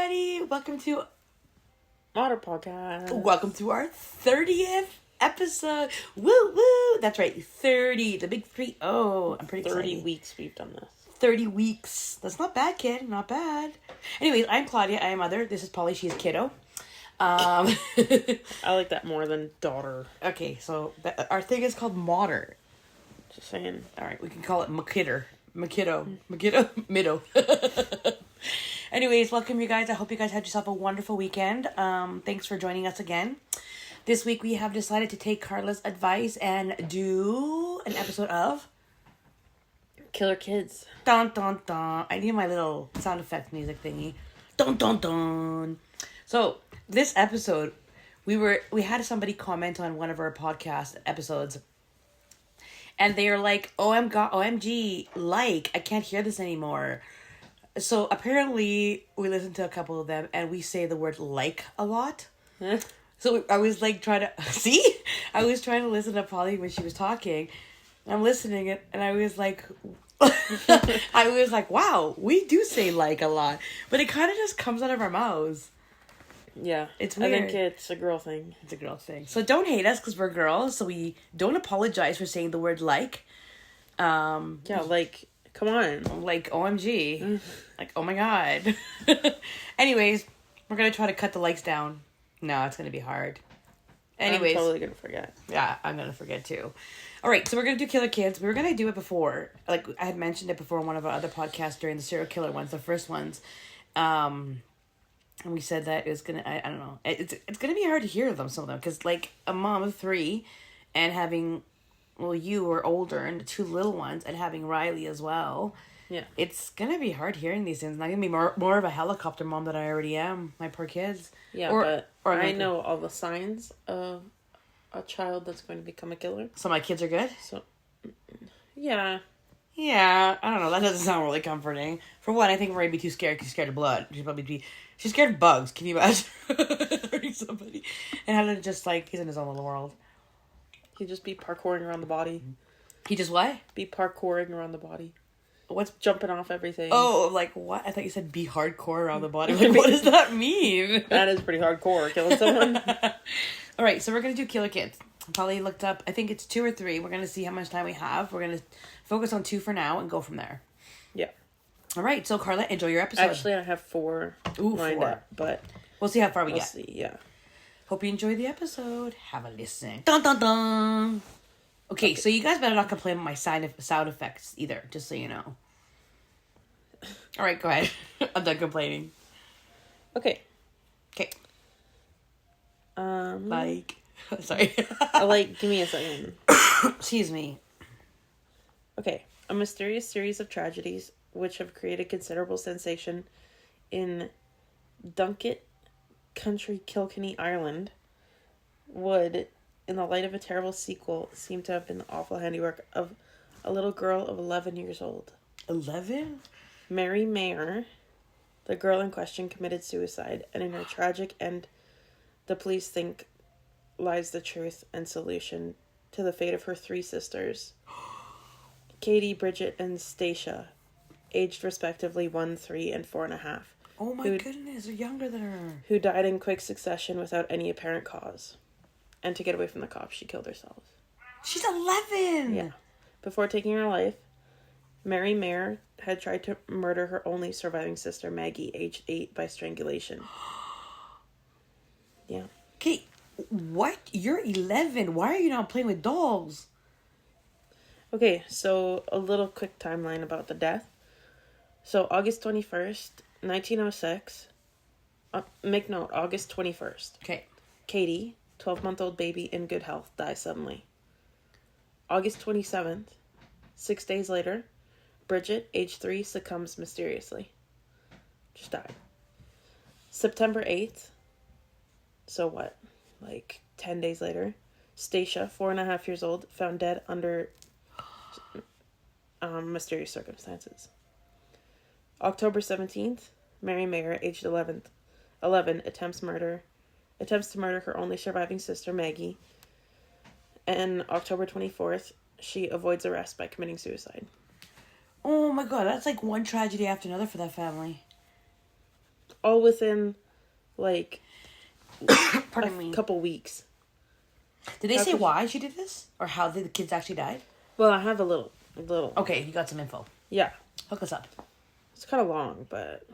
everybody. Welcome to Maughter Podcast. Welcome to our 30th episode. Woo woo. That's right. 30. The big 30. I'm pretty excited. 30 weeks we've done this. 30 weeks. That's not bad, kid. Not bad. Anyways, I'm Claudia. I am mother. This is Polly. She is kiddo. I like that more than daughter. Okay, so our thing is called Maughter. Just saying. All right, we can call it Makiddo. Middo. Anyways, welcome you guys. I hope you guys had yourself a wonderful weekend. Thanks for joining us again. This week we have decided to take Carla's advice and do an episode of Killer Kids. Dun dun dun. I need my little sound effect music thingy. Dun dun dun. So this episode, we had somebody comment on one of our podcast episodes. And they are like, OMG, like, I can't hear this anymore. So apparently we listened to a couple of them and we say the word like a lot. So I was like trying to, I was trying to listen to Polly when she was talking. I'm listening it and I was like, wow, we do say like a lot. But it kind of just comes out of our mouths. Yeah. It's weird. I think it's a girl thing. It's a girl thing. So don't hate us because we're girls. So we don't apologize for saying the word like. Yeah, like, come on. Like, OMG. Like, oh my God. Anyways, we're going to try to cut the likes down. No, it's going to be hard. Anyways. I'm totally going to forget. Yeah, I'm going to forget too. All right, so we're going to do Killer Kids. We were going to do it before. Like, I had mentioned it before in one of our other podcasts during the serial killer ones, the first ones. And we said that it was going to, I don't know. It's going to be hard to hear them, some of them. Because, like, a mom of 3 and having, well, you were older and the 2 little ones and having Riley as well. Yeah. It's going to be hard hearing these things. I'm going to be more of a helicopter mom than I already am. My poor kids. Yeah, but I know all the signs of a child that's going to become a killer. So my kids are good? So, yeah. Yeah, I don't know. That doesn't sound really comforting. For one, I think Marie would be too scared. She's scared of blood. She's scared of bugs. Can you imagine hurting somebody? And how to just, like, he's in his own little world. He'd just be parkouring around the body. He just what? Be parkouring around the body. What's jumping off everything? Oh, like what? I thought you said be hardcore around the body. Like, what does that mean? That is pretty hardcore, killing someone. All right, so we're going to do Killer Kids. Polly looked up, I think it's 2 or 3. We're going to see how much time we have. We're going to focus on 2 for now and go from there. Yeah. All right, so Carla, enjoy your episode. Actually, I have 4 lined 4. up, but we'll see how far we we'll get. See, yeah. Hope you enjoy the episode. Have a listen. Dun dun dun. Okay, so you guys better not complain about my sound effects either, just so you know. All right, go ahead. I'm done complaining. Okay. Sorry. Give me a second. Excuse me. Okay. A mysterious series of tragedies which have created considerable sensation in Dunkett County, Kilkenny, Ireland, would, in the light of a terrible sequel, seem to have been the awful handiwork of a little girl of 11 years old. 11? Mary Mayer, the girl in question, committed suicide, and in her tragic end, the police think lies the truth and solution to the fate of her 3 sisters, Katie, Bridget, and Stacia, aged respectively 1, 3, and 4.5. Oh my goodness, they're younger than her. Who died in quick succession without any apparent cause. And to get away from the cops, she killed herself. She's 11! Yeah. Before taking her life, Mary Mayer had tried to murder her only surviving sister, Maggie, aged 8, by strangulation. Yeah. Okay, what? You're 11. Why are you not playing with dolls? Okay, so a little quick timeline about the death. So August 21st, 1906. Make note, August 21st. Okay. Katie, 12-month-old baby in good health, dies suddenly. August 27th, 6 days later, Bridget, age 3, succumbs mysteriously. Just died. September 8th, so what, like 10 days later, Stacia, 4.5 years old, found dead under mysterious circumstances. October 17th, Mary Mayer, aged 11, attempts to murder her only surviving sister, Maggie. And October 24th, she avoids arrest by committing suicide. Oh my God, that's like one tragedy after another for that family. all within, like, Pardon me. couple weeks. Did they say why she did this? Or how the kids actually died? Well, I have a little. Okay, you got some info. Yeah. Hook us up. It's kind of long, but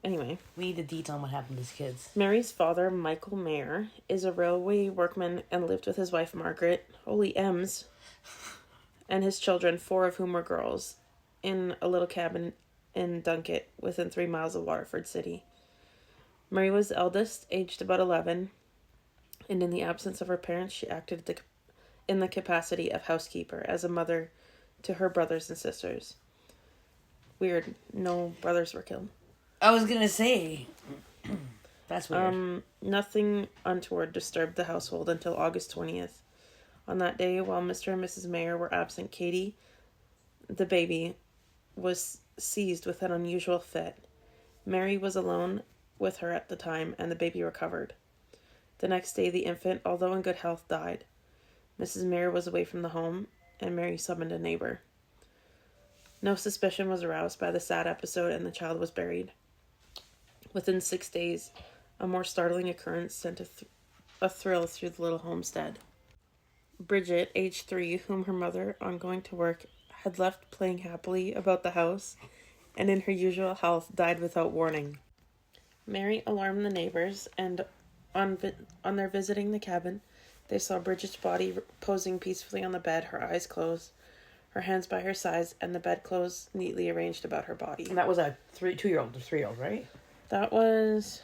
anyway. We need the detail on what happened to these kids. Mary's father, Michael Maughter, is a railway workman and lived with his wife, Margaret, holy M's, and his children, 4 of whom were girls, in a little cabin in Dunkett, within 3 miles of Waterford City. Mary was the eldest, aged about 11, and in the absence of her parents, she acted in the capacity of housekeeper, as a mother to her brothers and sisters. Weird, no brothers were killed. I was gonna say. That's weird. Nothing untoward disturbed the household until August 20th. On that day, while Mr. and Mrs. Maughter were absent, Katie, the baby, was seized with an unusual fit. Mary was alone with her at the time, and the baby recovered. The next day, the infant, although in good health, died. Mrs. Maughter was away from the home, and Mary summoned a neighbor. No suspicion was aroused by the sad episode, and the child was buried. Within 6 days, a more startling occurrence sent a thrill through the little homestead. Bridget, age 3, whom her mother, on going to work, had left playing happily about the house, and in her usual health, died without warning. Mary alarmed the neighbors, and on their visiting the cabin, they saw Bridget's body posing peacefully on the bed, her eyes closed, her hands by her sides, and the bedclothes neatly arranged about her body. And that was a 2-year-old or 3-year-old, right? That was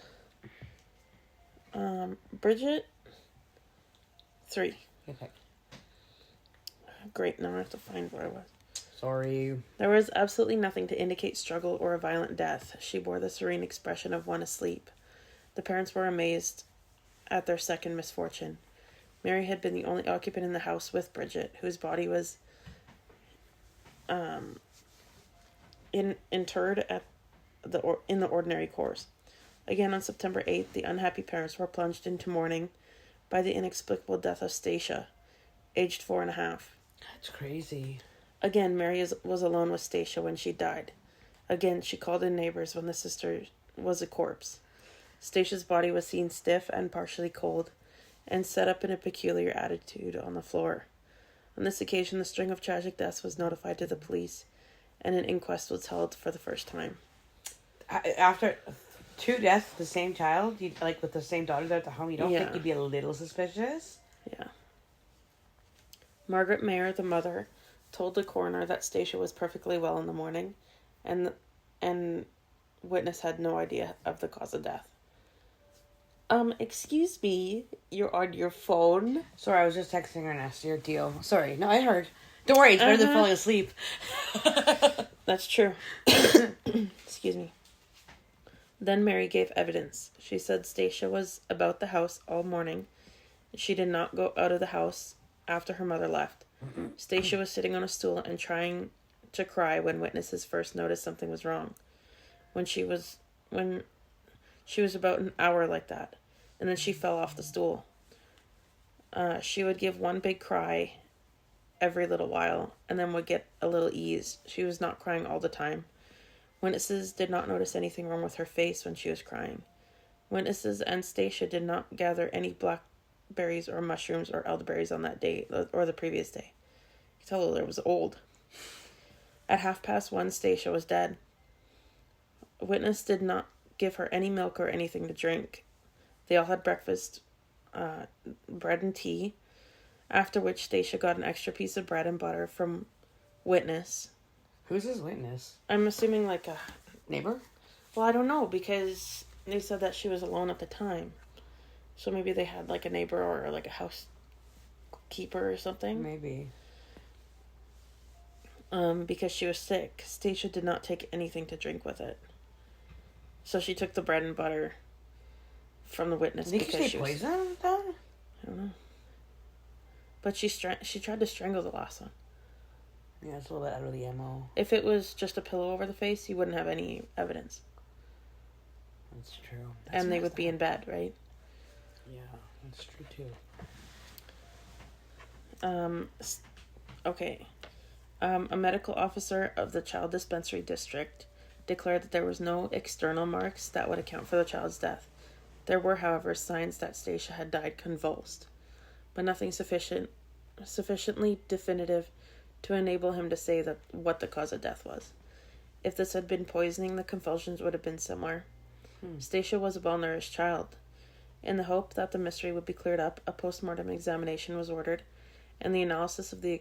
Bridget 3. Okay. Great, now I have to find where I was. Sorry. There was absolutely nothing to indicate struggle or a violent death. She bore the serene expression of one asleep. The parents were amazed at their second misfortune. Mary had been the only occupant in the house with Bridget, whose body was interred in the ordinary course. Again, on September 8th, the unhappy parents were plunged into mourning by the inexplicable death of Stacia, aged 4.5. That's crazy. Again, Mary was alone with Stacia when she died. Again, she called in neighbors when the sister was a corpse. Stacia's body was seen stiff and partially cold, and set up in a peculiar attitude on the floor. On this occasion, the string of tragic deaths was notified to the police, and an inquest was held for the first time. After 2 deaths, the same child, like with the same daughter at the home, you don't Yeah. think you'd be a little suspicious? Yeah. Margaret Maughter, the mother, told the coroner that Stacia was perfectly well in the morning, and witness had no idea of the cause of death. Excuse me, you're on your phone? Sorry, I was just texting her nastier deal. Sorry, no, I heard. Don't worry, it's better than falling asleep. That's true. Excuse me. Then Mary gave evidence. She said Stacia was about the house all morning. She did not go out of the house after her mother left. Stacia was sitting on a stool and trying to cry when witnesses first noticed something was wrong. When she was about an hour like that, and then she fell off the stool. She would give one big cry every little while, and then would get a little ease. She was not crying all the time. Witnesses did not notice anything wrong with her face when she was crying. Witnesses and Stacia did not gather any blackberries or mushrooms or elderberries on that day or the previous day. You can tell it was old. At 1:30, Stacia was dead. A witness did not give her any milk or anything to drink. They all had breakfast, bread and tea, after which Stacia got an extra piece of bread and butter from witness. Who's his witness? I'm assuming like a neighbor? Well, I don't know, because they said that she was alone at the time. So maybe they had like a neighbor or like a housekeeper or something. Maybe. Because she was sick. Stacia did not take anything to drink with it. So she took the bread and butter from the witness. Did you say poison, though? I don't know. But she tried to strangle the last one. Yeah, it's a little bit out of the MO. If it was just a pillow over the face, you wouldn't have any evidence. That's true. And they would be in bed, right? Yeah, that's true too. Okay. A medical officer of the Child Dispensary District declared that there was no external marks that would account for the child's death. There were, however, signs that Stacia had died convulsed, but nothing sufficiently definitive to enable him to say what the cause of death was. If this had been poisoning, the convulsions would have been similar. Stacia was a well-nourished child. In the hope that the mystery would be cleared up, a post-mortem examination was ordered, and the analysis of the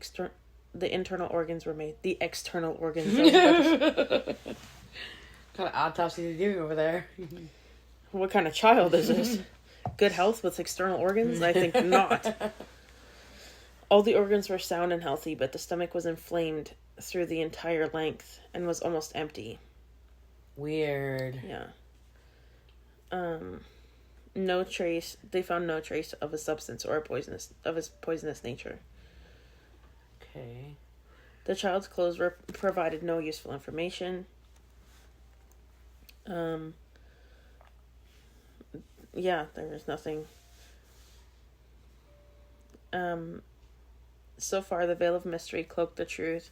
internal organs were made. The external organs. What kind of autopsy are you doing over there? What kind of child is this? Good health with external organs? I think not. All the organs were sound and healthy, but the stomach was inflamed through the entire length and was almost empty. Weird. Yeah. They found no trace of a substance or its poisonous nature. Okay. The child's clothes provided no useful information. Yeah, there was nothing. So far, the veil of mystery cloaked the truth,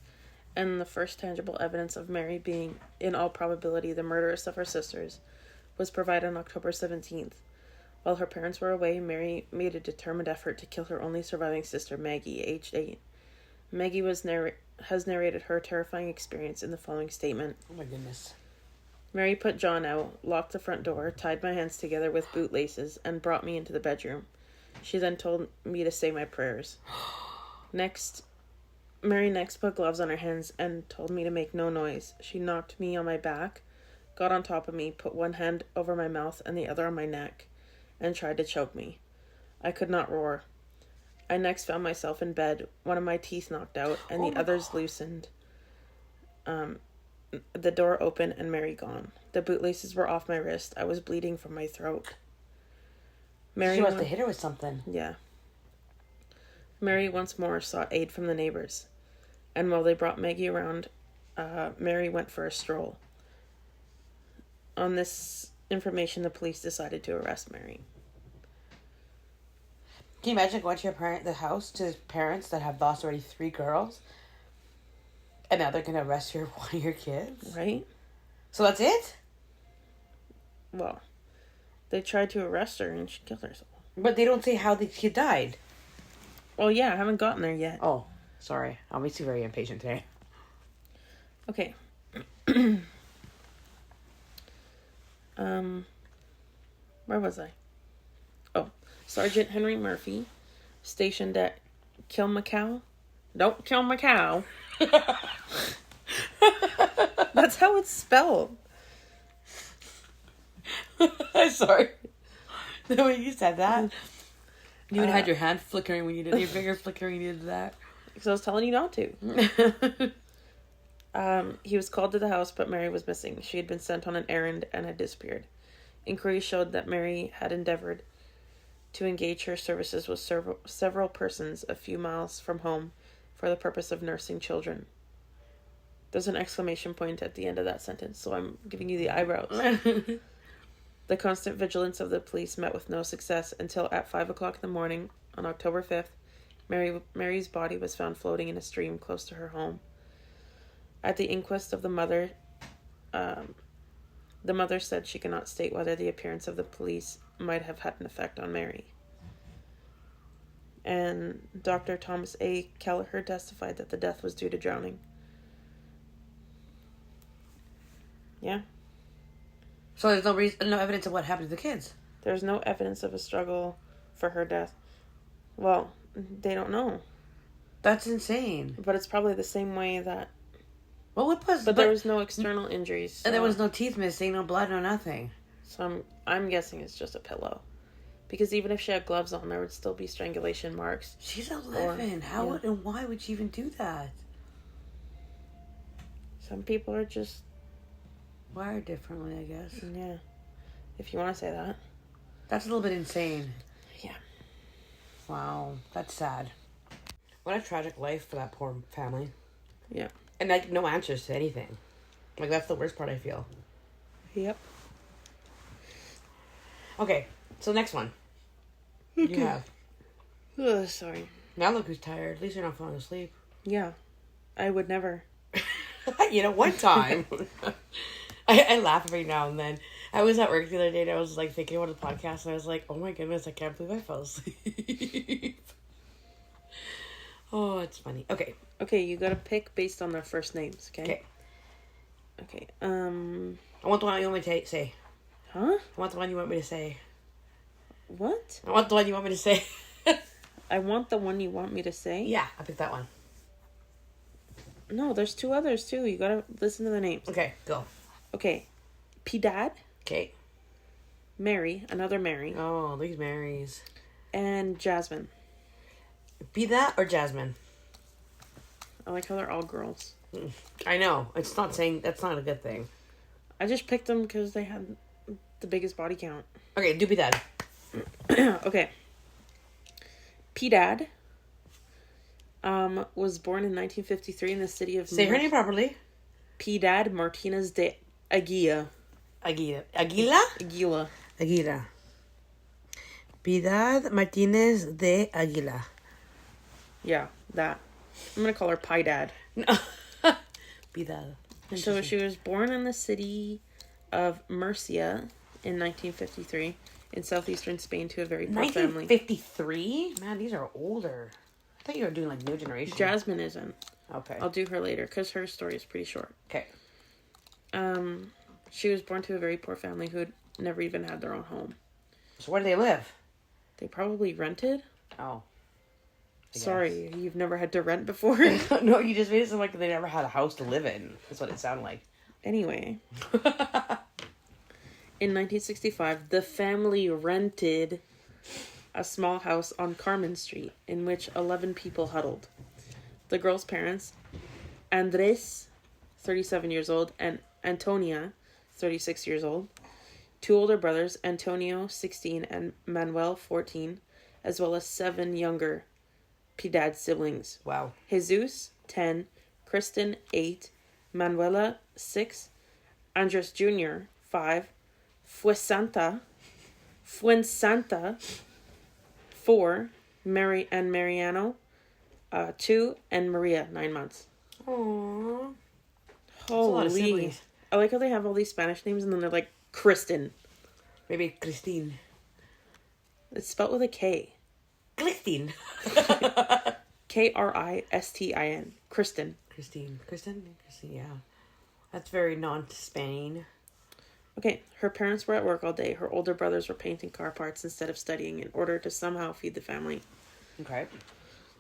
and the first tangible evidence of Mary being, in all probability, the murderess of her sisters was provided on October 17th. While her parents were away, Mary made a determined effort to kill her only surviving sister, Maggie, aged 8. Maggie has narrated her terrifying experience in the following statement. Oh my goodness. Mary put John out, locked the front door, tied my hands together with bootlaces, and brought me into the bedroom. She then told me to say my prayers. Mary next put gloves on her hands and told me to make no noise. She knocked me on my back, got on top of me, put one hand over my mouth and the other on my neck, and tried to choke me. I could not roar. I next found myself in bed, one of my teeth knocked out, and the others loosened. The door open and Mary gone. The bootlaces were off my wrist. I was bleeding from my throat. She must have hit her with something. Yeah. Mary once more sought aid from the neighbors. And while they brought Maggie around, Mary went for a stroll. On this information, the police decided to arrest Mary. Can you imagine going to the house to parents that have lost already 3 girls? And now they're going to arrest one of your kids? Right? So that's it? Well, they tried to arrest her and she killed herself. But they don't say how the kid died. Oh, yeah, I haven't gotten there yet. Oh, sorry. I'll be too very impatient today. Okay. Where was I? Oh, Sergeant Henry Murphy, stationed at Kilmacow. Don't kill my cow. That's how it's spelled. I'm sorry. The way you said that. You even had your hand flickering when you did your finger flickering when you did that. Because I was telling you not to. He was called to the house, but Mary was missing. She had been sent on an errand and had disappeared. Inquiries showed that Mary had endeavored to engage her services with several persons a few miles from home for the purpose of nursing children. There's an exclamation point at the end of that sentence, so I'm giving you the eyebrows. The constant vigilance of the police met with no success until at 5 o'clock in the morning on October 5th, Mary's body was found floating in a stream close to her home. At the inquest of the mother said she could not state whether the appearance of the police might have had an effect on Mary. And Dr. Thomas A. Kelleher testified that the death was due to drowning. Yeah. So there's no evidence of what happened to the kids? There's no evidence of a struggle for her death. Well, they don't know. That's insane. But it's probably the same way that... But there was no external injuries. So... And there was no teeth missing, no blood, no nothing. So I'm guessing it's just a pillow. Because even if she had gloves on, there would still be strangulation marks. She's 11. And why would she even do that? Some people are just... wired differently, I guess. Yeah. If you want to say that. That's a little bit insane. Yeah. Wow. That's sad. What a tragic life for that poor family. Yeah. And, no answers to anything. That's the worst part, I feel. Yep. Okay. So, next one. Okay. You have. Ugh, sorry. Now look who's tired. At least you're not falling asleep. Yeah. I would never. One time. I laugh every now and then. I was at work the other day and I was like thinking about a podcast and I was like, oh my goodness, I can't believe I fell asleep. Oh, it's funny. Okay. Okay, you gotta pick based on their first names, okay? Okay. Okay, I want the one you want me to say. Huh? I want the one you want me to say. What? I want the one you want me to say. I want the one you want me to say? Yeah, I picked that one. No, there's two others too. You gotta listen to the names. Okay, go. Okay. P-Dad, Okay. Mary, another Mary, Oh, these Marys. and Jasmine. Be that or Jasmine? I like how they're all girls. I know. It's not saying that's not a good thing. I just picked them because they had the biggest body count. Okay, do be that. Okay. P-Dad was born in 1953 in the city of... Say her name properly. P-Dad Martinez de Aguila. Aguila. Aguila? Aguila. Aguila. Piedad Martinez de Aguila. Yeah, that. I'm going to call her Pi Dad. No. Piedad. So she was born in the city of Murcia in 1953 in southeastern Spain to a very poor family. 1953? Man, these are older. I thought you were doing like new generation. Jasmine isn't. Okay. I'll do her later because her story is pretty short. Okay. She was born to a very poor family who had never even had their own home. So where do they live? They probably rented. Oh. Sorry, you've never had to rent before? No, you just made it sound like they never had a house to live in. That's what it sounded like. Anyway. In 1965, the family rented a small house on Carmen Street in which 11 people huddled. The girl's parents, Andres, 37 years old, and Antonia, 36 years old, two older brothers, Antonio, 16, and Manuel, 14, as well as 7 younger Piedad siblings. Wow. Jesus, 10, Kristen, 8, Manuela, 6, Andres Jr., 5, Fuensanta, 4, Mary and Mariano, 2, and Maria, 9 months. Aww. Holy. I like how they have all these Spanish names and then they're like Kristen. Maybe Christine. It's spelled with a K. Christine. Kristin. Kristen. Kristen, yeah. That's very non-Spain. Okay, her parents were at work all day. Her older brothers were painting car parts instead of studying in order to somehow feed the family. Okay.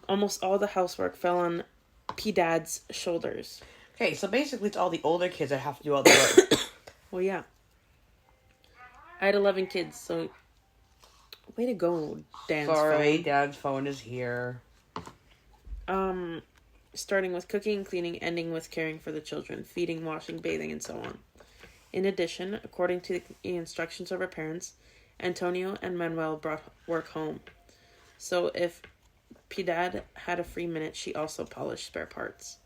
Almost all the housework fell on P-Dad's shoulders. Okay, so basically it's all the older kids that have to do all the work. Well, yeah. I had 11 kids, so... Way to go, Dan's Sorry, phone. Dad's phone is here. Starting with cooking, cleaning, ending with caring for the children, feeding, washing, bathing, and so on. In addition, according to the instructions of her parents, Antonio and Manuel brought work home. So if Piedad had a free minute, she also polished spare parts.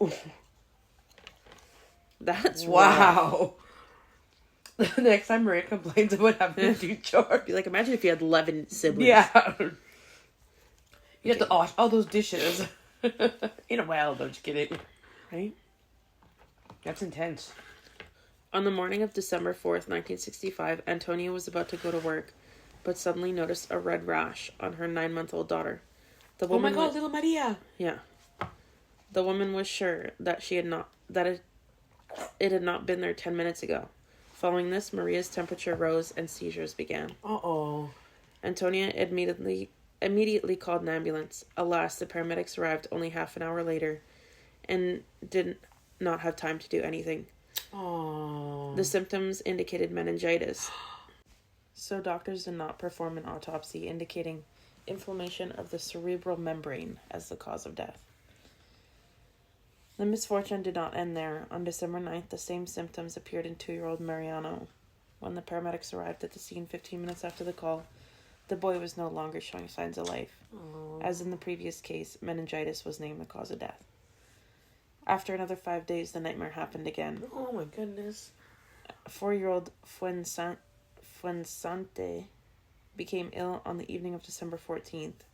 Ooh. That's wow. The next time Maria complains about having to do chores. Be like, imagine if you had 11 siblings. Yeah. You have to wash all those dishes. In a while, though, just kidding. Right? That's intense. On the morning of December 4th, 1965, Antonia was about to go to work, but suddenly noticed a red rash on her 9-month-old daughter. Oh my God, little Maria. Yeah. The woman was sure that it had not been there 10 minutes ago. Following this, Maria's temperature rose and seizures began. Uh-oh. Antonia immediately called an ambulance. Alas, the paramedics arrived only half an hour later and did not have time to do anything. Oh. The symptoms indicated meningitis. So doctors did not perform an autopsy indicating inflammation of the cerebral membrane as the cause of death. The misfortune did not end there. On December 9th, the same symptoms appeared in 2-year-old Mariano. When the paramedics arrived at the scene 15 minutes after the call, the boy was no longer showing signs of life. Aww. As in the previous case, meningitis was named the cause of death. After another 5 days, the nightmare happened again. Oh my goodness. 4-year-old Fuensante became ill on the evening of December 14th.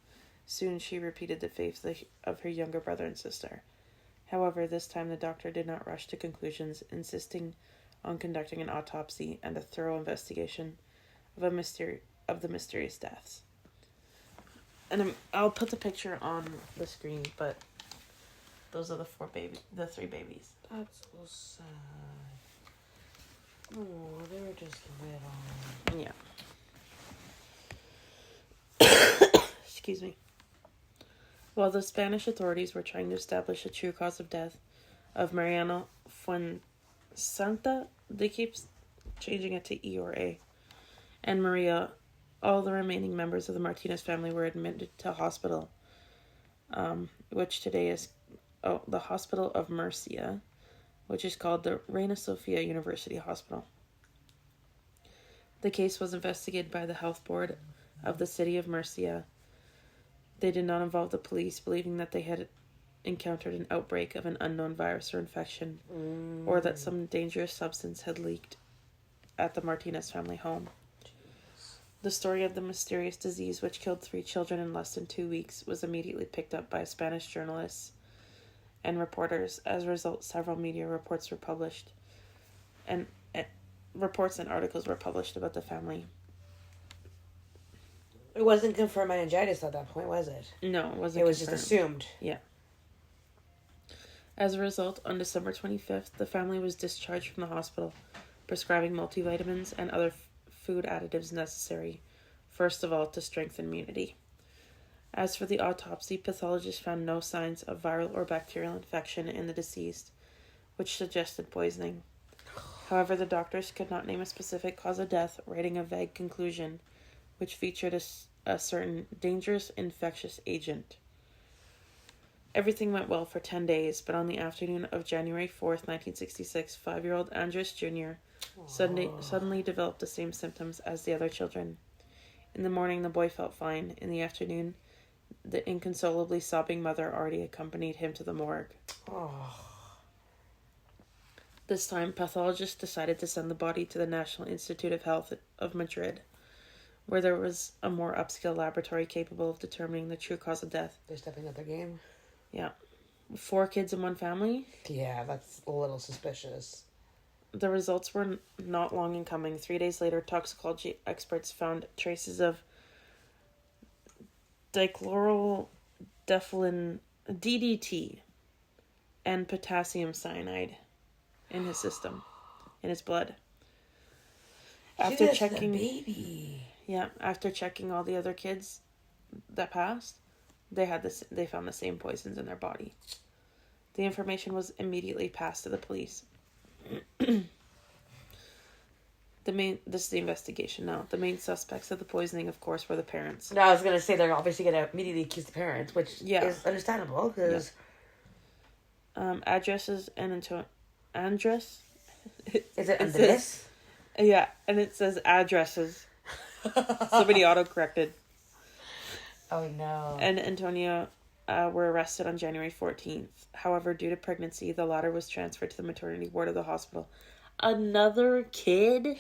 Soon she repeated the fate of her younger brother and sister. However, this time the doctor did not rush to conclusions, insisting on conducting an autopsy and a thorough investigation of the mysterious deaths. And I'll put the picture on the screen, but those are the three babies. That's so sad. Oh, they were just little. Yeah. Excuse me. While the Spanish authorities were trying to establish the true cause of death of Mariano Fuensanta, they keep changing it to E or A, and Maria, all the remaining members of the Martinez family were admitted to hospital, which today is the Hospital of Murcia, which is called the Reina Sofia University Hospital. The case was investigated by the health board of the city of Murcia. They did not involve the police, believing that they had encountered an outbreak of an unknown virus or infection, or that some dangerous substance had leaked at the Martinez family home. The story of the mysterious disease, which killed 3 children in less than 2 weeks, was immediately picked up by Spanish journalists and reporters. As a result, several media reports were published, and reports and articles were published about the family. It wasn't confirmed meningitis at that point, was it? No, it wasn't. It was just assumed. Yeah. As a result, on December 25th, the family was discharged from the hospital, prescribing multivitamins and other food additives necessary, first of all, to strengthen immunity. As for the autopsy, pathologists found no signs of viral or bacterial infection in the deceased, which suggested poisoning. However, the doctors could not name a specific cause of death, writing a vague conclusion, which featured a certain dangerous infectious agent. Everything went well for 10 days, but on the afternoon of January 4th, 1966, 5-year-old Andres Jr. suddenly developed the same symptoms as the other children. In the morning, the boy felt fine. In the afternoon, the inconsolably sobbing mother already accompanied him to the morgue. This time, pathologists decided to send the body to the National Institute of Health of Madrid, where there was a more upscale laboratory capable of determining the true cause of death. They're stepping up their game. Yeah. 4 kids in one family? Yeah, that's a little suspicious. The results were not long in coming. 3 days later, toxicology experts found traces of dichlorodephyllin DDT and potassium cyanide in his system, in his blood. After checking the baby. Yeah, after checking all the other kids that passed, they found the same poisons in their body. The information was immediately passed to the police. This is the investigation now. The main suspects of the poisoning, of course, were the parents. No, I was going to say they're obviously going to immediately accuse the parents, which is understandable, because... Addresses and Andres? Is it Andres? Yeah, and it says addresses. Somebody auto-corrected. Oh, no. And Antonio were arrested on January 14th. However, due to pregnancy, the latter was transferred to the maternity ward of the hospital. Another kid?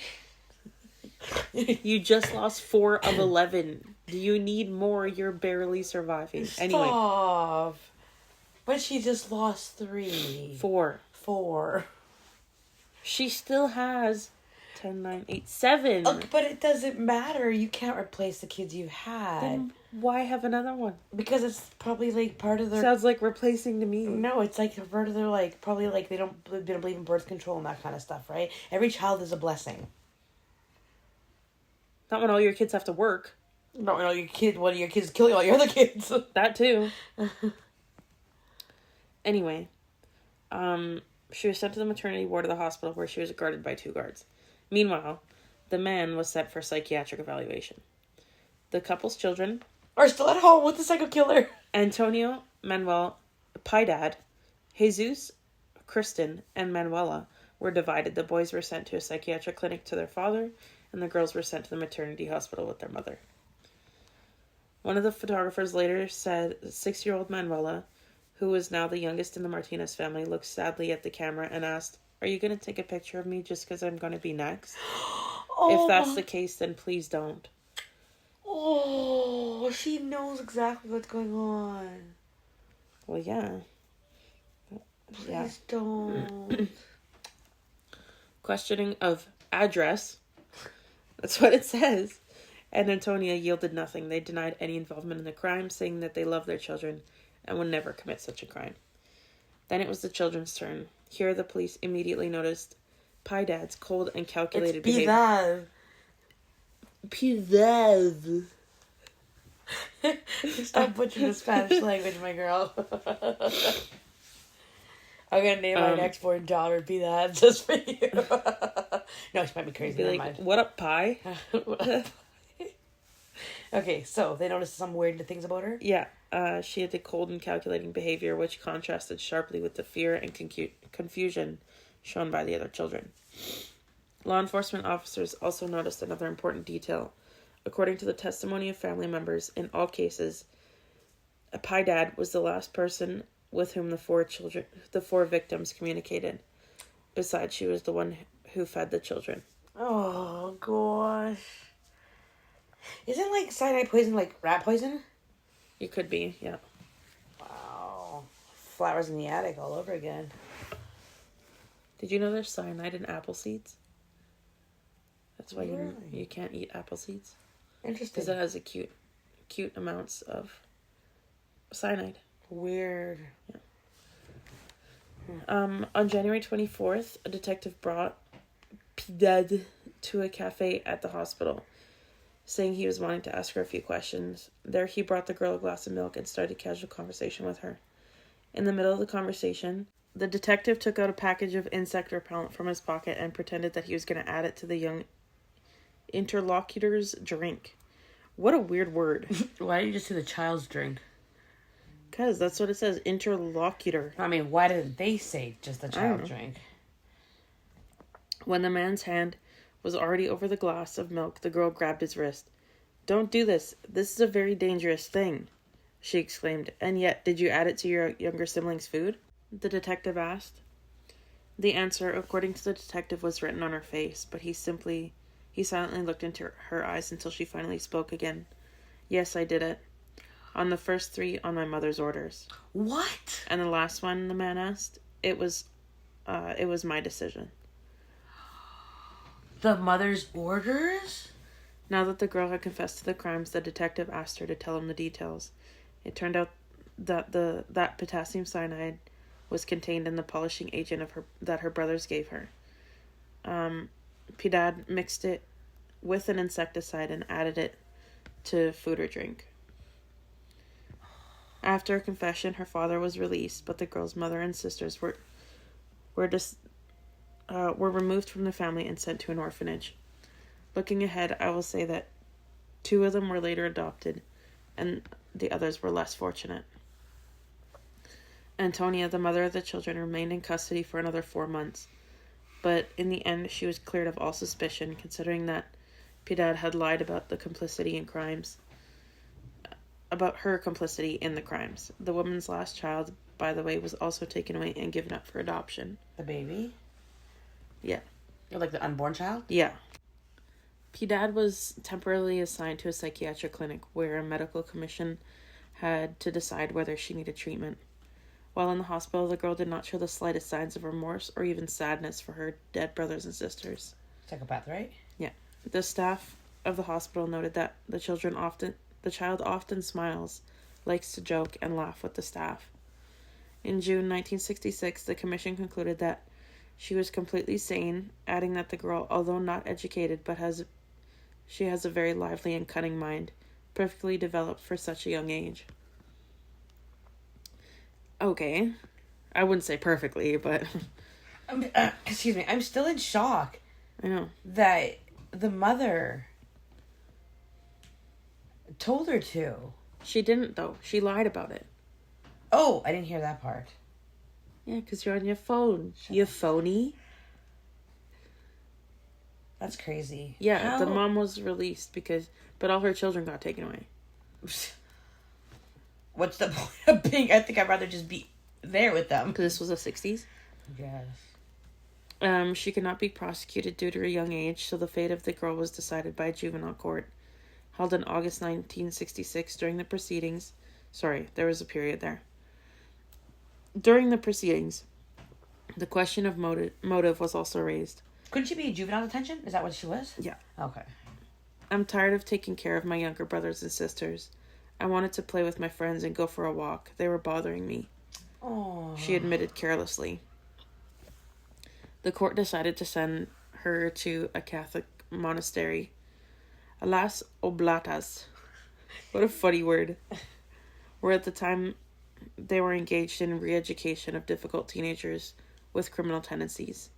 You just lost 4 of 11. Do you need more? You're barely surviving. Stop. Anyway. But she just lost 3. 4. She still has 10, 9, 8, 7. Okay, but it doesn't matter. You can't replace the kids you've had. Then why have another one? Because it's probably like part of their... Sounds like replacing to me. No, it's like part of their like probably like they don't believe in birth control and that kind of stuff, right? Every child is a blessing. Not when all your kids have to work. Not when all your kids, one of your kids killing all your other kids. That too. Anyway, she was sent to the maternity ward of the hospital where she was guarded by 2 guards. Meanwhile, the man was set for psychiatric evaluation. The couple's children are still at home with the psycho killer. Antonio, Manuel, Piedad, Jesus, Kristen, and Manuela were divided. The boys were sent to a psychiatric clinic to their father, and the girls were sent to the maternity hospital with their mother. One of the photographers later said 6-year-old Manuela, who was now the youngest in the Martinez family, looked sadly at the camera and asked, "Are you going to take a picture of me just because I'm going to be next? If that's the case, then please don't." Oh, she knows exactly what's going on. Well, yeah. Please don't. questioning of address, that's what it says, and Antonia yielded nothing. They denied any involvement in the crime, saying that they love their children and would never commit such a crime. Then it was the children's turn. Here the police immediately noticed Pi Dad's cold and calculated behavior. Piedad. Stop butchering the Spanish language, my girl. I'm gonna name my next born daughter Piedad just for you. No, she might be crazy. Be Never like, mind. what up, Pi? Okay, so they noticed some weird things about her? Yeah. She had the cold and calculating behavior, which contrasted sharply with the fear and confusion shown by the other children. Law enforcement officers also noticed another important detail. According to the testimony of family members, in all cases, Pi Dad was the last person with whom the four victims communicated. Besides, she was the one who fed the children. Oh, gosh. Isn't, like, cyanide poison like rat poison? It could be, yeah. Wow. Flowers in the attic all over again. Did you know there's cyanide in apple seeds? That's why Really? you can't eat apple seeds. Interesting. Because it has cute amounts of cyanide. Weird. Yeah. On January 24th, a detective brought Piedad to a cafe at the hospital, saying he was wanting to ask her a few questions. There he brought the girl a glass of milk and started a casual conversation with her. In the middle of the conversation, the detective took out a package of insect repellent from his pocket and pretended that he was going to add it to the young interlocutor's drink. What a weird word. Why did you just say the child's drink? Because that's what it says, interlocutor. I mean, why didn't they say just the child's drink? When the man's hand was already over the glass of milk, the girl grabbed his wrist. "Don't do this. This is a very dangerous thing," she exclaimed. "And yet, did you add it to your younger sibling's food?" the detective asked. The answer, according to the detective, was written on her face, but he silently looked into her eyes until she finally spoke again. "Yes, I did it. On the first 3 on my mother's orders." What? "And the last one?" the man asked. It was my decision." The mother's orders? Now that the girl had confessed to the crimes, the detective asked her to tell him the details. It turned out that that potassium cyanide was contained in the polishing agent that her brothers gave her. Piedad mixed it with an insecticide and added it to food or drink. After a confession, her father was released, but the girl's mother and sisters were removed from the family and sent to an orphanage. Looking ahead, I will say that 2 of them were later adopted, and the others were less fortunate. Antonia, the mother of the children, remained in custody for another 4 months, but in the end she was cleared of all suspicion, considering that Piedad had lied about her complicity in the crimes. The woman's last child, by the way, was also taken away and given up for adoption. The baby? Yeah. Like the unborn child? Yeah. Piedad was temporarily assigned to a psychiatric clinic where a medical commission had to decide whether she needed treatment. While in the hospital, the girl did not show the slightest signs of remorse or even sadness for her dead brothers and sisters. Psychopath, right? Yeah. The staff of the hospital noted that the child often smiles, likes to joke, and laugh with the staff. In June 1966, the commission concluded that she was completely sane, adding that the girl, although not educated, she has a very lively and cunning mind, perfectly developed for such a young age. Okay. I wouldn't say perfectly, but... Excuse me. I'm still in shock. I know. That the mother told her to. She didn't, though. She lied about it. Oh, I didn't hear that part. Yeah, because you're on your phone. You phony. That's crazy. Yeah, the mom was released but all her children got taken away. What's the point of being? I think I'd rather just be there with them. Because this was the 60s. Yes. She could not be prosecuted due to her young age, so the fate of the girl was decided by a juvenile court held in August 1966 during the proceedings. Sorry, there was a period there. During the proceedings, the question of motive was also raised. Couldn't she be in juvenile detention? Is that what she was? Yeah. Okay. I'm tired of taking care of my younger brothers and sisters. I wanted to play with my friends and go for a walk. They were bothering me. Oh. She admitted carelessly. The court decided to send her to a Catholic monastery. Las Oblatas. What a funny word. Where at the time they were engaged in re-education of difficult teenagers with criminal tendencies.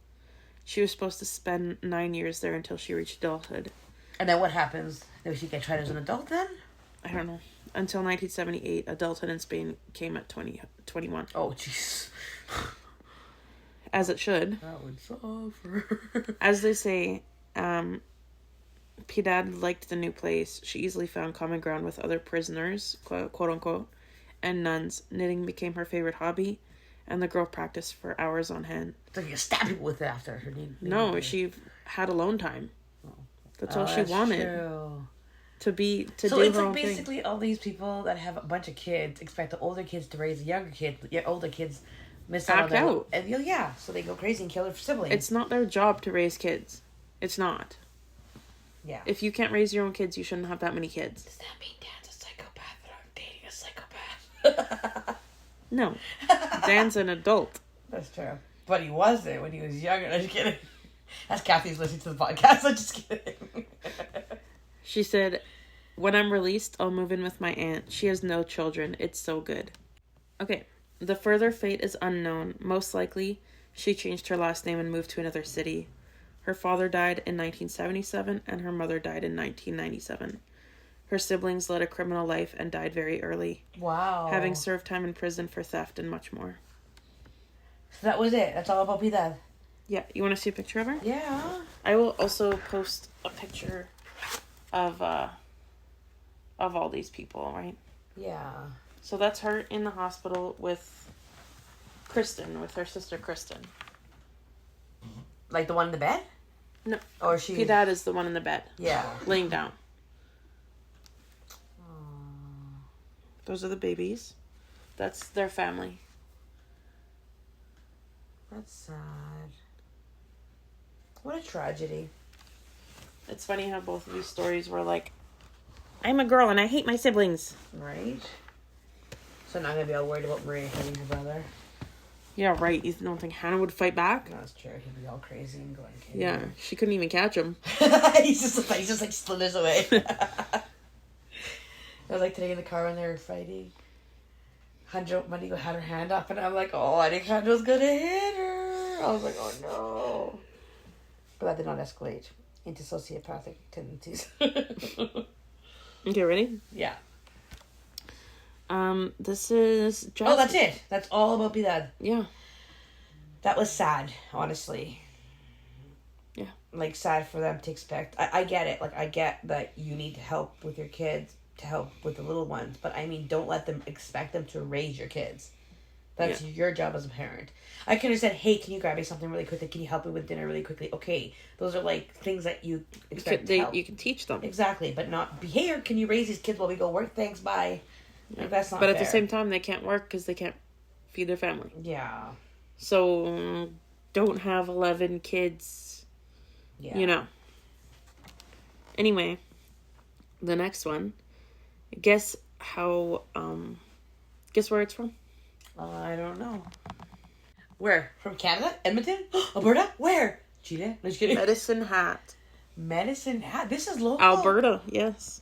She was supposed to spend 9 years there until she reached adulthood. And then what happens? Does she get tried as an adult then? I don't know. Until 1978, adulthood in Spain came at 21. Oh, jeez. As it should. That would suffer. As they say, Piedad liked the new place. She easily found common ground with other prisoners, quote unquote, and nuns. Knitting became her favorite hobby, and the girl practiced for hours on end. So you stab people with it after her name. No, she had alone time. That's all she wanted. True. To do So it's her like own basically thing. all these people that have a bunch of kids expect the older kids to raise the younger kids. The older kids miss out on Act their out. and yeah, so they go crazy and kill their siblings. It's not their job to raise kids. It's not. Yeah. If you can't raise your own kids, you shouldn't have that many kids. Does that mean Dan's a psychopath and I'm dating a psychopath? No. Dan's an adult. That's true. But he wasn't when he was younger. I'm just kidding. That's Kathy's listening to the podcast. I'm just kidding. She said, "When I'm released, I'll move in with my aunt. She has no children. It's so good." Okay. The further fate is unknown. Most likely, she changed her last name and moved to another city. Her father died in 1977 and her mother died in 1997. Her siblings led a criminal life and died very early, Wow. having served time in prison for theft and much more. So that was it. That's all about Piedad. Yeah, you want to see a picture of her? Yeah. I will also post a picture of all these people, right? Yeah. So that's her in the hospital with Kristen, with her sister Kristen. Like the one in the bed? No. Or she... Piedad is the one in the bed. Yeah. Laying down. Those are the babies. That's their family. That's sad. What a tragedy. It's funny how both of these stories were like, I'm a girl and I hate my siblings. Right? So now I'm going to be all worried about Maria hitting her brother. Yeah, right. You don't think Hannah would fight back? No, that's true. He'd be all crazy and going crazy. Yeah, she couldn't even catch him. he's just like slithers away. It was like today in the car when they were fighting. Mandigo had her hand up and I'm like, oh, I think Handra's gonna hit her. I was like, oh no. But that did not escalate into sociopathic tendencies. Okay, ready? Yeah. This is Jasmine. Oh, that's it. That's all about Piedad. Yeah. That was sad, honestly. Yeah. Like, sad for them to expect. I get it. Like, I get that you need help with your kids to help with the little ones. But, I mean, don't let them expect them to raise your kids. That's your job as a parent. I can understand, hey, can you grab me something really quickly? Can you help me with dinner really quickly? Okay. Those are, like, things that you expect to help. You can teach them. Exactly. But not, be here, can you raise these kids while we go work? Thanks, bye. Like, that's not But fair. at the same time, they can't work because they can't feed their family. Yeah. So, don't have 11 kids. Yeah. You know. Anyway, the next one. Guess how, guess where it's from? I don't know. Where? From Canada? Edmonton? Alberta? Where? Chile? No, just kidding. Medicine Hat. Medicine Hat. This is local. Alberta, yes.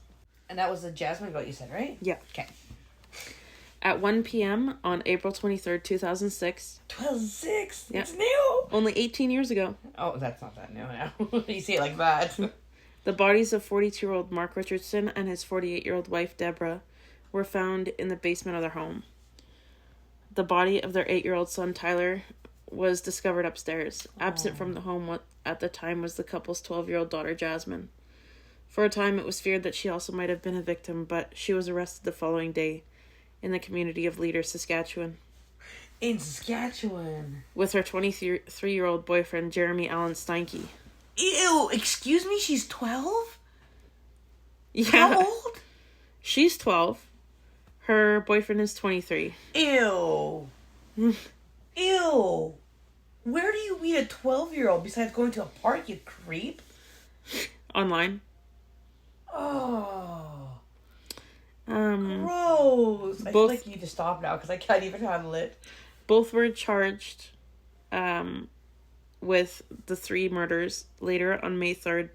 And that was the jasmine goat you said, right? Yeah. Okay. At 1 p.m. on April 23rd, 2006. 2006. Yeah. It's new. Only 18 years ago. Oh, that's not that new now. You say it like that. The bodies of 42-year-old Mark Richardson and his 48-year-old wife, Deborah, were found in the basement of their home. The body of their 8-year-old son, Tyler, was discovered upstairs. Absent from the home at the time was the couple's 12-year-old daughter, Jasmine. For a time, it was feared that she also might have been a victim, but she was arrested the following day in the community of Leader, Saskatchewan. In Saskatchewan. With her 23-year-old boyfriend, Jeremy Allen Steinke. Ew, excuse me, she's 12? Yeah. How old? She's 12. Her boyfriend is 23. Ew. Ew. Where do you meet a 12-year-old besides going to a park, you creep? Online. Oh. Gross. I feel like you need to stop now because I can't even handle it. Both were charged with the 3 murders. Later, on May 3rd,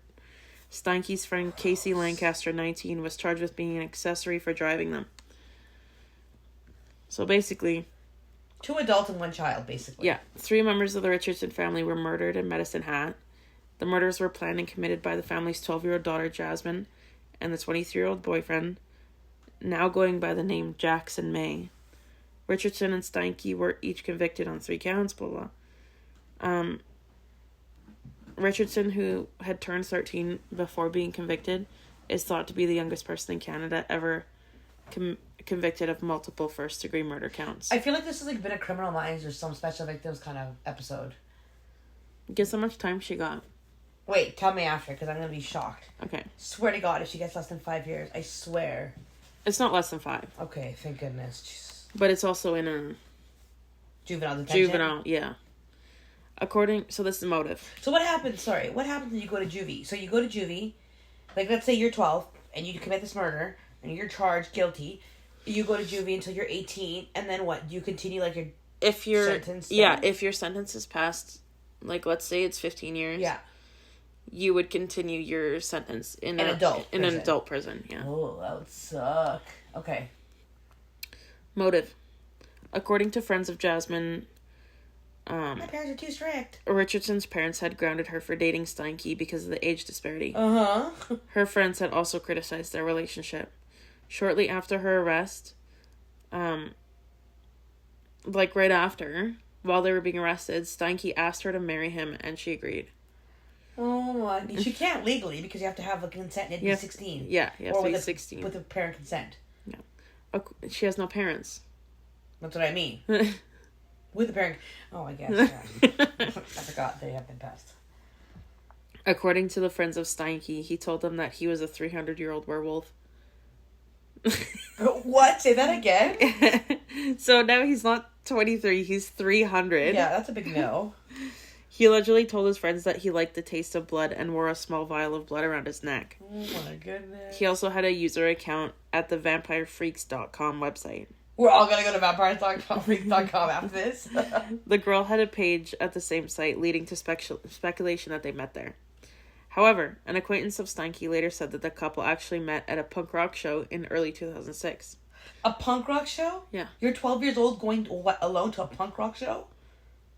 Steinke's friend Casey Lancaster, 19, was charged with being an accessory for driving them. So basically... 2 adults and 1 child, basically. Yeah. 3 members of the Richardson family were murdered in Medicine Hat. The murders were planned and committed by the family's 12-year-old daughter, Jasmine, and the 23-year-old boyfriend, now going by the name Jackson May. Richardson and Steinke were each convicted on 3 counts, blah, blah. Richardson, who had turned 13 before being convicted, is thought to be the youngest person in Canada ever convicted of multiple first-degree murder counts. I feel like this has been a Criminal Minds or some Special Victims kind of episode. Guess how much time she got? Wait, tell me after, because I'm going to be shocked. Okay. Swear to God, if she gets less than 5 years, I swear. It's not less than 5. Okay, thank goodness. Jeez. But it's also in a... Juvenile detention? Juvenile, yeah. So this is motive. So what happens when you go to juvie? So you go to juvie, like let's say you're 12, and you commit this murder, and you're charged guilty. You go to juvie until you're 18, and then what? You continue like your sentence? Yeah, if your sentence is passed, like let's say it's 15 years. Yeah. You would continue your sentence in an adult prison. Yeah. Oh, that would suck. Okay. Motive. According to friends of Jasmine, my parents are too strict. Richardson's parents had grounded her for dating Steinke because of the age disparity. Uh-huh. Her friends had also criticized their relationship. Shortly after her arrest, like right after, while they were being arrested, Steinke asked her to marry him, and she agreed. Oh, she can't legally because you have to have a consent and be 16. Yeah, you have to be 16. With a parent consent. Yeah. She has no parents. That's what I mean. With a parent... Oh, I guess, yeah. I forgot they have been passed. According to the friends of Steinke, he told them that he was a 300-year-old werewolf. What? Say that again? So now he's not 23, he's 300. Yeah, that's a big no. He allegedly told his friends that he liked the taste of blood and wore a small vial of blood around his neck. Oh my goodness. He also had a user account at the vampirefreaks.com website. We're all gonna go to vampirefreaks.com after this. The girl had a page at the same site, leading to speculation that they met there. However, an acquaintance of Steinke later said that the couple actually met at a punk rock show in early 2006. A punk rock show? Yeah. You're 12 years old going alone to a punk rock show?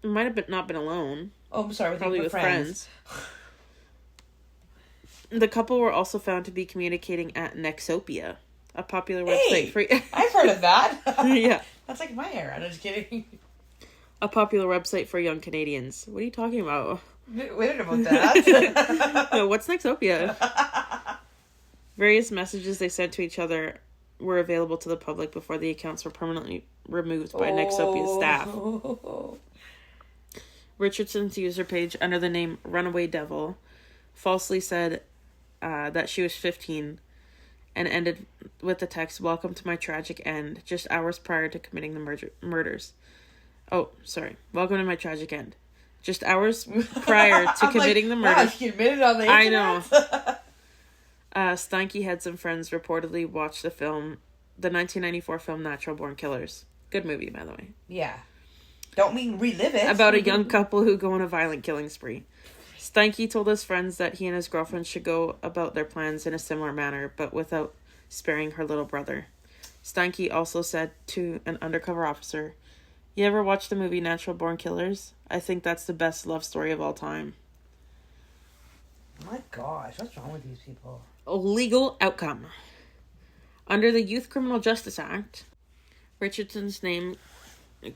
It might have not been alone. Oh, I'm sorry. Probably with friends. The couple were also found to be communicating at Nexopia, a popular website for... I've heard of that. Yeah. That's like my era. I'm just kidding. A popular website for young Canadians. What are you talking about? We don't know about that. No, what's Nexopia? Various messages they sent to each other were available to the public before the accounts were permanently removed by Nexopia's staff. Richardson's user page under the name Runaway Devil falsely said that she was 15 and ended with the text, "Welcome to my tragic end," just hours prior to committing the murders. Oh, sorry. "Welcome to my tragic end." Just hours prior to committing the murder. Wow, she admitted on the internet. I know. Steinke had some friends reportedly watch the 1994 film Natural Born Killers. Good movie, by the way. Yeah. Don't mean relive it. About a young couple who go on a violent killing spree. Steinke told his friends that he and his girlfriend should go about their plans in a similar manner, but without sparing her little brother. Steinke also said to an undercover officer, "You ever watch the movie Natural Born Killers? I think that's the best love story of all time." My gosh, what's wrong with these people? A legal outcome. Under the Youth Criminal Justice Act, Richardson's name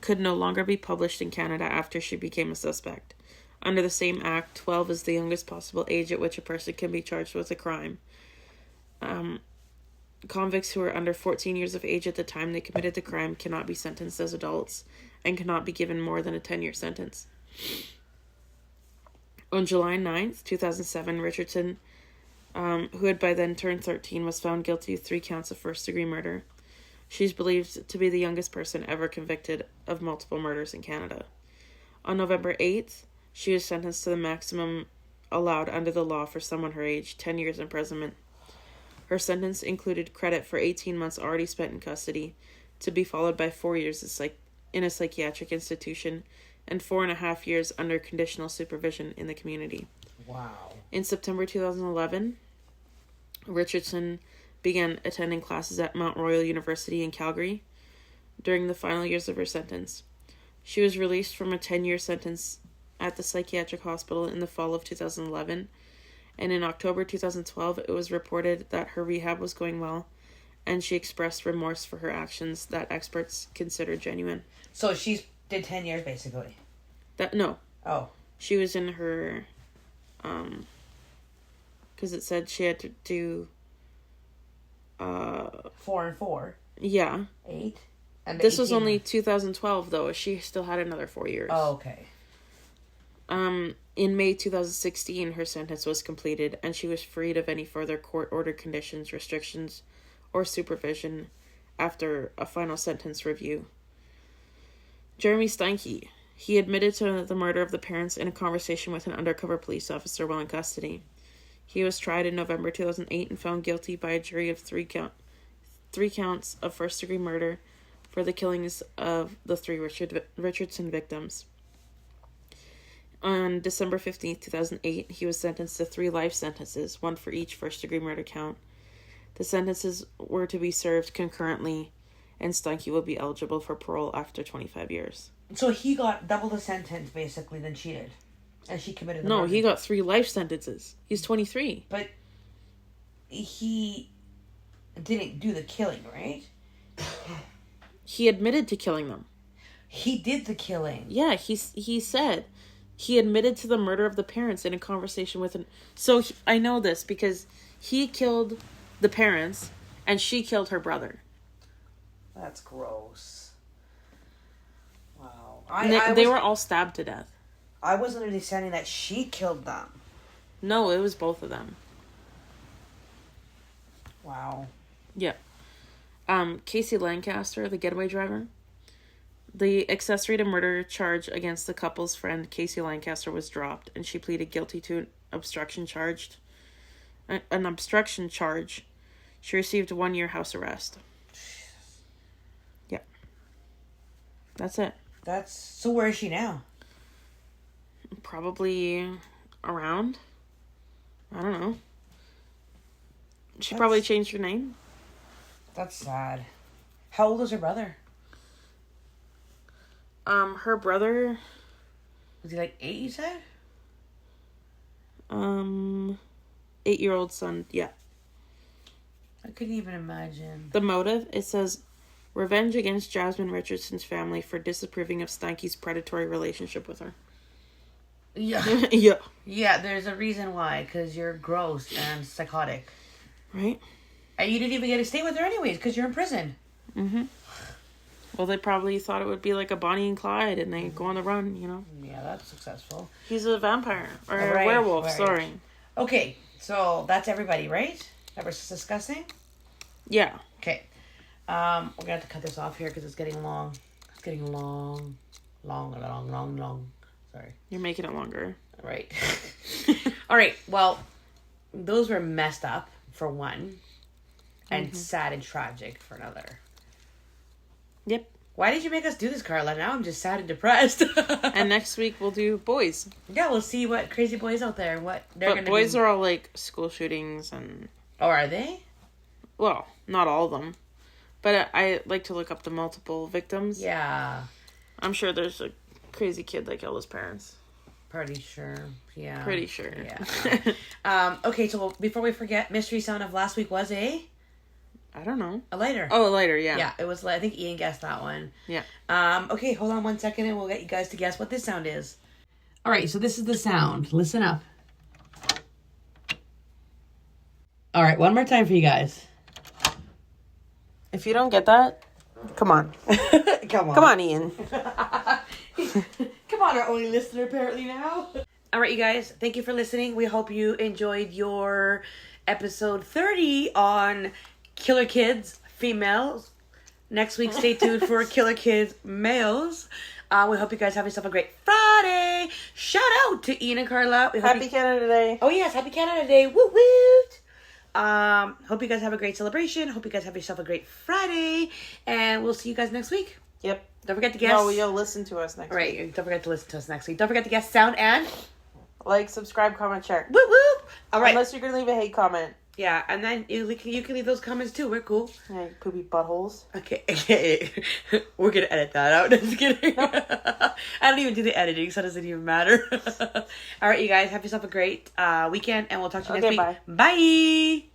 could no longer be published in Canada after she became a suspect. Under the same act, 12 is the youngest possible age at which a person can be charged with a crime. Convicts who are under 14 years of age at the time they committed the crime cannot be sentenced as adults and cannot be given more than a 10-year sentence. On July 9th, 2007, Richardson, who had by then turned 13, was found guilty of 3 counts of first-degree murder. She's believed to be the youngest person ever convicted of multiple murders in Canada. On November 8th, she was sentenced to the maximum allowed under the law for someone her age, 10 years imprisonment. Her sentence included credit for 18 months already spent in custody, to be followed by 4 years in a psychiatric institution and 4.5 years under conditional supervision in the community. Wow. In September 2011, Richardson began attending classes at Mount Royal University in Calgary during the final years of her sentence. She was released from a 10-year sentence at the psychiatric hospital in the fall of 2011, and in October 2012 it was reported that her rehab was going well, and she expressed remorse for her actions that experts consider genuine. So she did 10 years, basically? No. Oh. She was in her, because it said she had to do, 4 and 4. Yeah. 8. And this was only 2012, though. She still had another 4 years. Oh, okay. In May 2016, her sentence was completed, and she was freed of any further court-ordered conditions, restrictions, or supervision after a final sentence review. Jeremy Steinke. He admitted to the murder of the parents in a conversation with an undercover police officer while in custody. He was tried in November 2008 and found guilty by a jury of three counts of first-degree murder for the killings of the 3 Richardson victims. On December 15th, 2008, he was sentenced to 3 life sentences, 1 for each first-degree murder count. The sentences were to be served concurrently, and Steinke will be eligible for parole after 25 years. So he got double the sentence, basically, than she did. And she committed the No, murder. he got 3 life sentences. He's 23. But he didn't do the killing, right? He admitted to killing them. He did the killing. Yeah, he said he admitted to the murder of the parents in a conversation with an... So I know this because he killed the parents and she killed her brother. That's gross. Wow. They were all stabbed to death. I wasn't understanding that she killed them. No, it was both of them. Wow. Yeah. Casey Lancaster, the getaway driver. The accessory to murder charge against the couple's friend, Casey Lancaster, was dropped, and she pleaded guilty to an obstruction charge. She received 1 year house arrest. Yeah. That's it. So where is she now? Probably around. I don't know. She probably changed her name. That's sad. How old is her brother? Her brother... Was he like 8, you said? 8-year-old son, yeah. I couldn't even imagine. The motive, it says, revenge against Jasmine Richardson's family for disapproving of Steinke's predatory relationship with her. Yeah. Yeah. Yeah, there's a reason why. Because you're gross and psychotic. Right? And you didn't even get to stay with her anyways, because you're in prison. Mm-hmm. Well, they probably thought it would be like a Bonnie and Clyde, and they go on the run, you know? Yeah, that's successful. He's a vampire. Or Right, a werewolf, right. sorry. Okay, so that's everybody, right? That we're discussing? Yeah. Okay. We're going to have to cut this off here because it's getting long. It's getting long. Sorry. You're making it longer. Right. All right, well, those were messed up, for one. And sad and tragic for another. Yep. Why did you make us do this, Carla? Now I'm just sad and depressed. And next week we'll do boys. Yeah, we'll see what crazy boys out there, what they're But going to boys do. are all like school shootings and... Oh, are they? Well, not all of them. But I like to look up the multiple victims. Yeah. I'm sure there's a crazy kid that killed his parents. Pretty sure. Yeah. Pretty sure. Yeah. Okay, so before we forget, mystery sound of last week was I don't know. a lighter. Oh, a lighter, yeah. Yeah, it was, I think Ian guessed that one. Yeah. Okay, hold on 1 second and we'll get you guys to guess what this sound is. All right, so this is the sound. Listen up. All right, one more time for you guys. If you don't get that, come on. Come on. Come on, Ian. Come on, our only listener apparently now. All right, you guys, thank you for listening. We hope you enjoyed your episode 30 on Killer Kids females. Next week, stay tuned for Killer Kids males. We hope you guys have yourself a great Friday. Shout out to Ian and Carla. Happy Canada Day. Oh, yes. Happy Canada Day. Woot woot. Hope you guys have a great celebration. Hope you guys have yourself a great Friday. And we'll see you guys next week. Yep. Don't forget to guess. No, you'll listen to us next week. Right. Don't forget to listen to us next week. Don't forget to guess sound and... Like, subscribe, comment, share. Whoop whoop. All right. Unless you're going to leave a hate comment. Yeah, and then you can leave those comments too. We're cool. Yeah, poopy buttholes. Okay. We're going to edit that out. Just kidding. Nope. I don't even do the editing, so it doesn't even matter. All right, you guys. Have yourself a great weekend, and we'll talk to you next week. Bye. Bye.